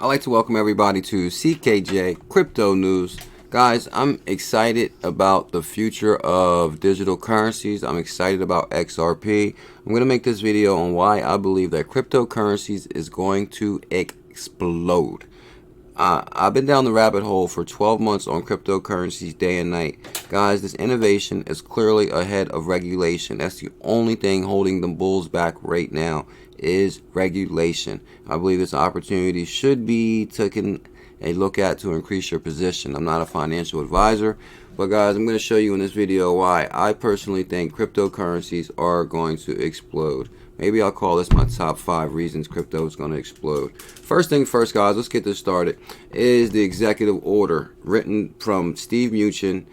I'd like to welcome everybody to CKJ Crypto News. Guys, I'm excited about the future of digital currencies. I'm excited about XRP. I'm going to make this video on why I believe that cryptocurrencies is going to explode. I've been down the rabbit hole for 12 months on cryptocurrencies day and night. Guys, this innovation is clearly ahead of regulation. That's the only thing holding the bulls back right now is regulation. I believe this opportunity should be taken a look at to increase your position. I'm not a financial advisor, but guys, I'm going to show you in this video why I personally think cryptocurrencies are going to explode. Maybe I'll call this my top 5 reasons crypto is going to explode. First thing first, guys, let's get this started. Is the executive order written from Steve Mnuchin.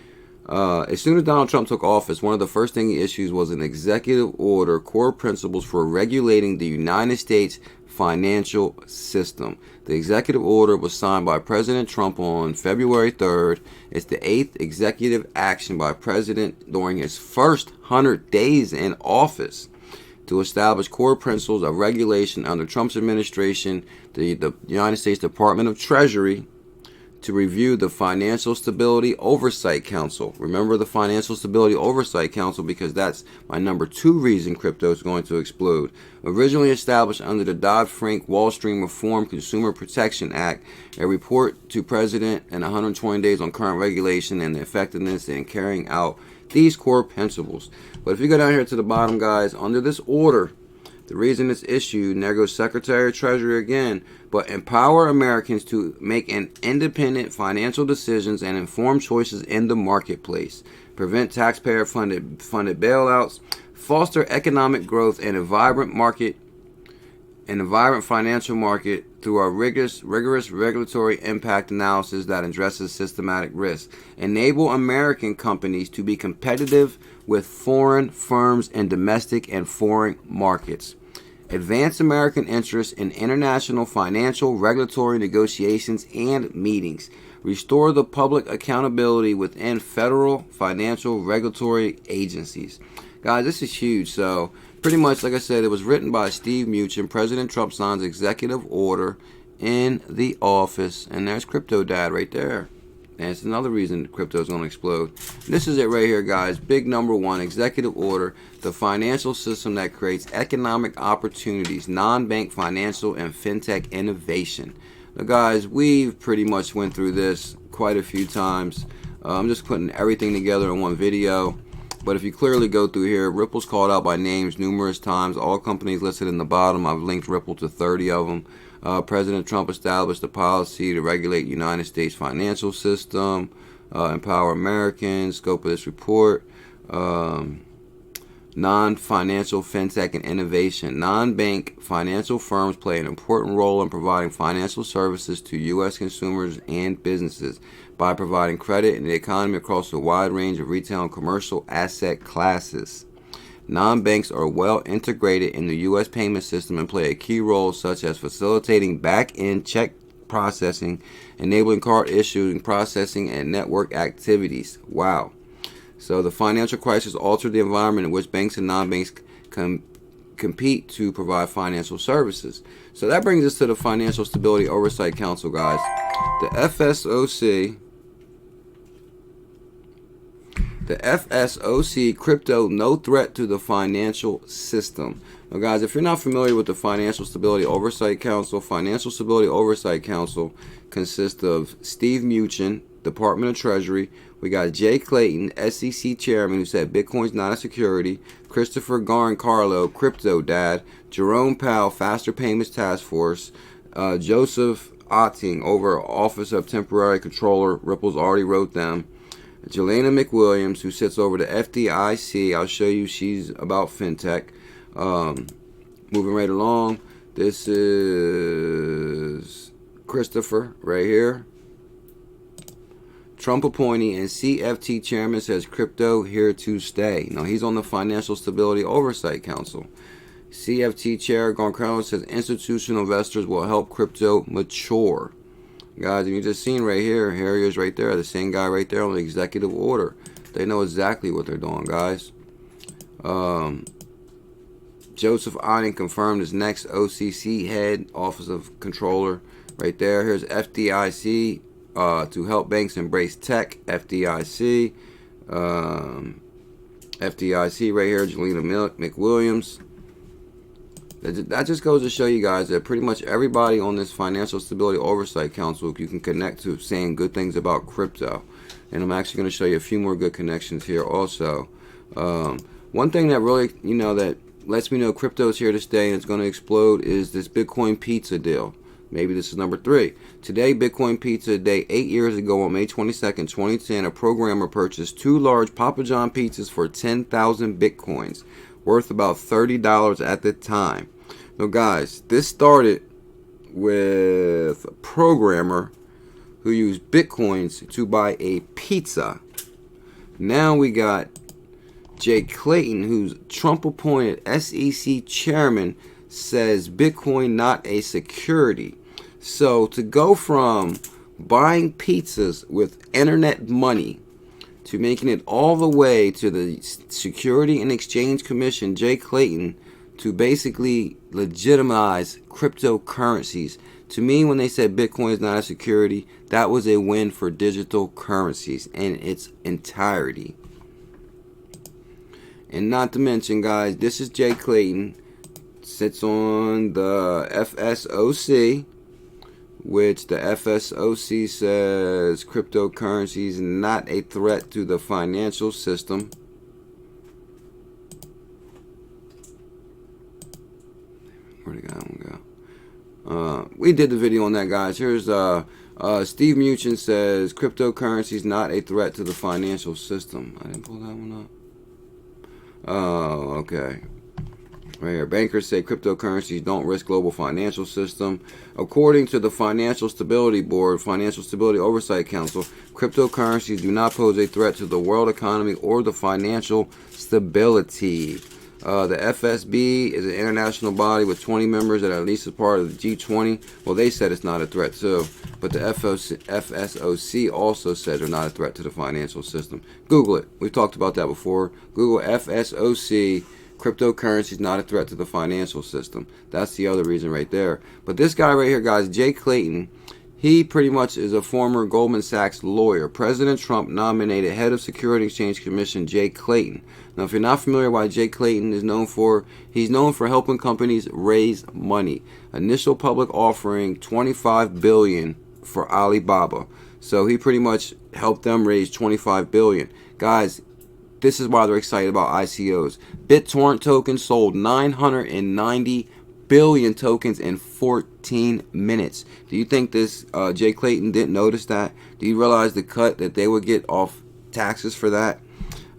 As soon as Donald Trump took office, one of the first things he issued was an executive order, core principles for regulating the United States financial system. The executive order was signed by President Trump on February 3rd. It's the 8th executive action by President during his first 100 days in office to establish core principles of regulation under Trump's administration, the United States Department of Treasury, to review the Financial Stability Oversight Council. Remember the Financial Stability Oversight Council because that's my number 2 reason crypto is going to explode. Originally established under the Dodd-Frank Wall Street Reform Consumer Protection Act, a report to President in 120 days on current regulation and the effectiveness in carrying out these core principles. But if you go down here to the bottom, guys, under this order, the reason it's issued, and there goes Secretary of Treasury again, but empower Americans to make an independent financial decisions and informed choices in the marketplace, prevent taxpayer-funded bailouts, foster economic growth and a vibrant financial market through a rigorous regulatory impact analysis that addresses systematic risk, enable American companies to be competitive with foreign firms in domestic and foreign markets, advance American interests in international financial regulatory negotiations and meetings, restore the public accountability within federal financial regulatory agencies. Guys, this is huge. So pretty much, like I said, it was written by Steve Mnuchin. President Trump signs executive order in the office, and there's Crypto Dad right there. And it's another reason crypto is going to explode. This is it right here, guys. Big number 1, executive order, the financial system that creates economic opportunities, non-bank financial and fintech innovation. Now, guys, we've pretty much went through this quite a few times. I'm just putting everything together in one video. But if you clearly go through here, Ripple's called out by names numerous times. All companies listed in the bottom, I've linked Ripple to 30 of them. President Trump established a policy to regulate United States financial system, empower Americans. Scope of this report, non-financial fintech and innovation. Non-bank financial firms play an important role in providing financial services to U.S. consumers and businesses by providing credit in the economy across a wide range of retail and commercial asset classes. Non-banks are well integrated in the U.S. payment system and play a key role such as facilitating back-end check processing, enabling card issuing, processing, and network activities. Wow. So the financial crisis altered the environment in which banks and non-banks compete to provide financial services. So that brings us to the Financial Stability Oversight Council, guys. The FSOC, crypto, no threat to the financial system. Now, guys, if you're not familiar with the Financial Stability Oversight Council consists of Steve Mnuchin, Department of Treasury. We got Jay Clayton, SEC Chairman, who said Bitcoin's not a security. Christopher Garn-Carlo, Crypto Dad. Jerome Powell, Faster Payments Task Force. Joseph Otting, over Office of Temporary Controller. Ripple's already wrote them. Jelena McWilliams, who sits over the FDIC. I'll show you, she's about fintech. Moving right along, this is Christopher right here. Trump appointee and CFT chairman says crypto here to stay. Now, he's on the Financial Stability Oversight Council. CFT chair Garn-Carlo says institutional investors will help crypto mature. Guys, you just seen right here, he is right there, the same guy right there on the executive order. They know exactly what they're doing, guys. Joseph Otting confirmed as next OCC head, Office of Controller. right there. Here's FDIC to help banks embrace tech. FDIC. FDIC right here, Jelena McWilliams. That just goes to show you guys that pretty much everybody on this Financial Stability Oversight Council you can connect to saying good things about crypto. And I'm actually going to show you a few more good connections here also. One thing that really, that lets me know crypto is here to stay and it's going to explode is this Bitcoin pizza deal. Maybe this is number 3. Today, Bitcoin Pizza Day, 8 years ago on May 22nd, 2010, a programmer purchased 2 large Papa John pizzas for 10,000 Bitcoins, worth about $30 at the time. Now, guys, this started with a programmer who used Bitcoins to buy a pizza. Now we got Jay Clayton, who's Trump-appointed SEC chairman, says Bitcoin not a security. So to go from buying pizzas with internet money to making it all the way to the Security and Exchange Commission, Jay Clayton, to basically legitimize cryptocurrencies. To me, when they said Bitcoin is not a security, that was a win for digital currencies in its entirety. And not to mention, guys, this is Jay Clayton, sits on the FSOC, which the FSOC says cryptocurrency is not a threat to the financial system. Where'd the guy go? We did the video on that, guys. Here's Steve Mnuchin says cryptocurrency is not a threat to the financial system. I didn't pull that one up. Oh, okay. Right here, bankers say cryptocurrencies don't risk global financial system. According to the Financial Stability Board, Financial Stability Oversight Council, cryptocurrencies do not pose a threat to the world economy or the financial stability. The FSB is an international body with 20 members that are at least a part of the G20. Well, they said it's not a threat too, but the FSOC also said they're not a threat to the financial system. Google it. We've talked about that before. Google FSOC. Cryptocurrency is not a threat to the financial system. That's the other reason right there. But this guy right here, guys, Jay Clayton, he pretty much is a former Goldman Sachs lawyer. President Trump nominated head of Security and Exchange Commission Jay Clayton. Now, if you're not familiar why Jay Clayton is known for, he's known for helping companies raise money. Initial public offering $25 billion for Alibaba. So he pretty much helped them raise $25 billion. Guys, this is why they're excited about ICOs. BitTorrent tokens sold 990 billion tokens in 14 minutes. Do you think this Jay Clayton didn't notice that? Do you realize the cut that they would get off taxes for that?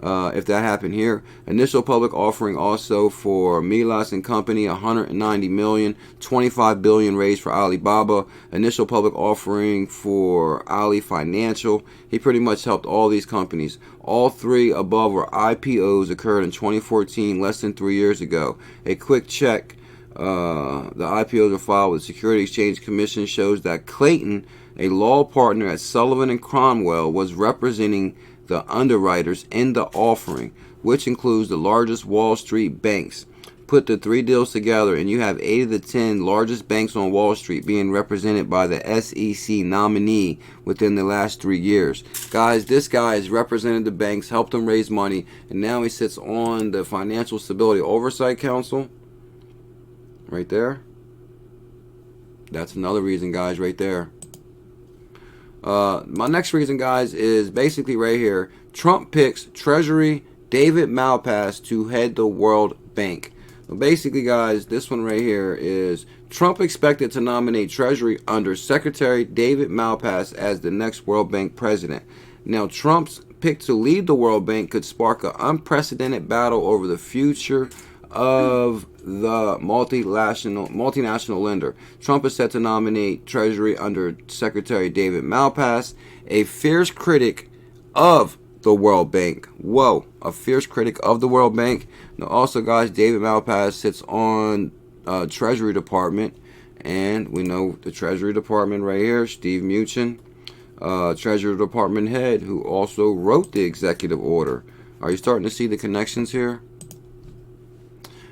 If that happened here. Initial public offering also for Milas and Company, 190 million, 25 billion raised for Alibaba. Initial public offering for Ali Financial. He pretty much helped all these companies. All 3 above were IPOs, occurred in 2014, less than 3 years ago. A quick check. The IPOs are filed with the Security Exchange Commission shows that Clayton, a law partner at Sullivan and Cromwell, was representing the underwriters in the offering, which includes the largest Wall Street banks. Put the 3 deals together and you have 8 of the 10 largest banks on Wall Street being represented by the SEC nominee within the last 3 years. Guys, this guy has represented the banks, helped them raise money, and now he sits on the Financial Stability Oversight Council. Right there. That's another reason, guys, right there. My next reason, guys, is basically right here. Trump picks Treasury David Malpass to head the World Bank. Well, basically, guys, this one right here is Trump expected to nominate Treasury Under Secretary David Malpass as the next World Bank president. Now, Trump's pick to lead the World Bank could spark an unprecedented battle over the future of the multinational lender. Trump is set to nominate Treasury Under Secretary David Malpass, a fierce critic of the World Bank. Whoa, a fierce critic of the World Bank. Now, also, guys, David Malpass sits on Treasury Department, and we know the Treasury Department right here, Steve Mnuchin, Treasury Department head, who also wrote the executive order. Are you starting to see the connections here?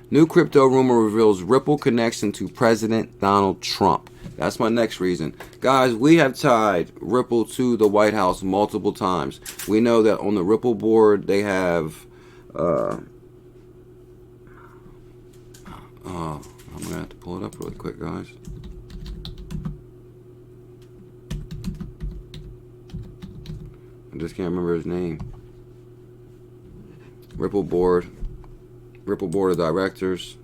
New crypto rumor reveals Ripple connection to President Donald Trump. That's my next reason. Guys, we have tied Ripple to the White House multiple times. We know that on the Ripple board, they have... I'm going to have to pull it up really quick, guys. I just can't remember his name. Ripple board of directors.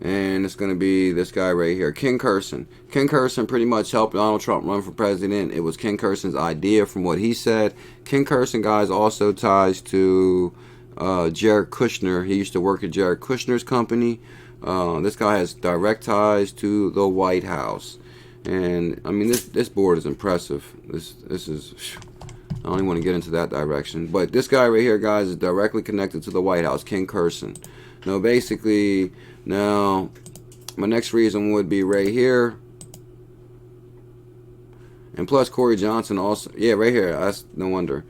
And it's going to be this guy right here, Ken Kurson. Ken Kurson pretty much helped Donald Trump run for president. It was Ken Kurson's idea from what he said. Ken Kurson, guys, also ties to Jared Kushner. He used to work at Jared Kushner's company. This guy has direct ties to the White House. And, I mean, this board is impressive. This is... I don't even want to get into that direction. But this guy right here, guys, is directly connected to the White House, Ken Kurson. Now, basically, now, my next reason would be right here. And plus, Corey Johnson also. Yeah, right here. That's no wonder.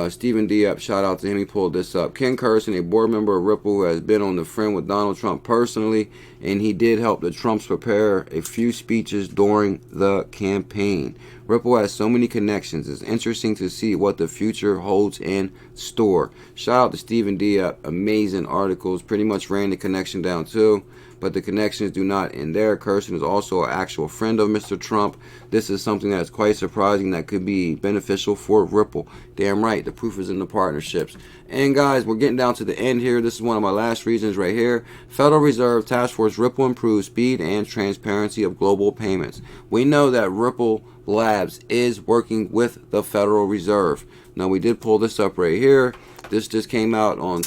Stephen Dieppe, shout out to him. He pulled this up. Ken Kurson, a board member of Ripple who has been on the friend with Donald Trump personally, and he did help the Trumps prepare a few speeches during the campaign. Ripple has so many connections. It's interesting to see what the future holds in store. Shout out to Stephen Dieppe. Amazing articles. Pretty much ran the connection down too. But the connections do not end there. Kurson is also an actual friend of Mr. Trump. This is something that's quite surprising that could be beneficial for Ripple. Damn right, the proof is in the partnerships. And guys, we're getting down to the end here. This is one of my last reasons right here. Federal Reserve Task Force Ripple improves speed and transparency of global payments. We know that Ripple Labs is working with the Federal Reserve. Now, we did pull this up right here. This just came out on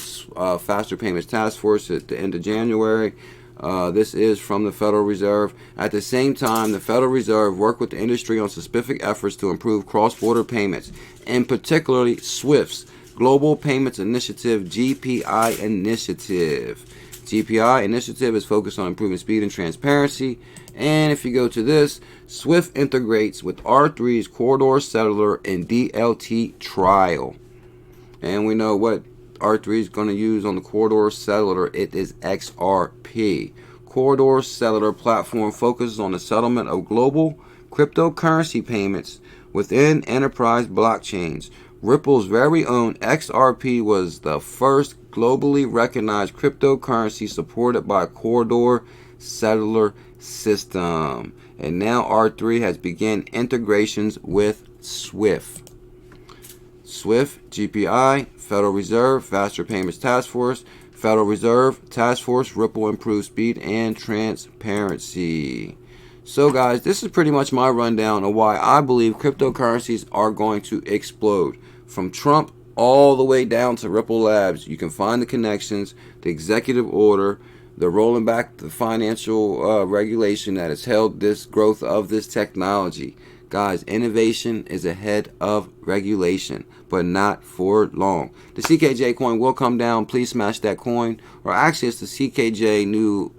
Faster Payments Task Force at the end of January. This is from the Federal Reserve. At the same time, the Federal Reserve worked with the industry on specific efforts to improve cross-border payments, and particularly SWIFT's Global Payments Initiative, GPI initiative. GPI initiative is focused on improving speed and transparency. And if you go to this, SWIFT integrates with R3's Corridor Settler and DLT Trial. And we know what R3 is going to use on the Corridor Settler. It is XRP. Corridor Settler platform focuses on the settlement of global cryptocurrency payments within enterprise blockchains. Ripple's very own XRP was the first globally recognized cryptocurrency supported by Corridor Settler system. And now R3 has begun integrations with SWIFT. SWIFT, GPI, Federal Reserve, Faster Payments Task Force, Federal Reserve, Task Force, Ripple improves speed and transparency. So guys, this is pretty much my rundown of why I believe cryptocurrencies are going to explode. From Trump all the way down to Ripple Labs, you can find the connections, the executive order, the rolling back the financial regulation that has held this growth of this technology. Guys, innovation is ahead of regulation, but not for long. The CKJ coin will come down. Please smash that coin. Or actually, it's the CKJ new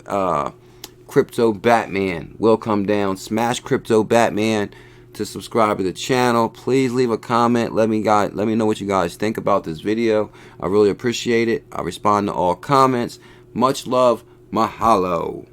Crypto Batman will come down. Smash Crypto Batman to subscribe to the channel. Please leave a comment. Let me know what you guys think about this video. I really appreciate it. I respond to all comments. Much love. Mahalo.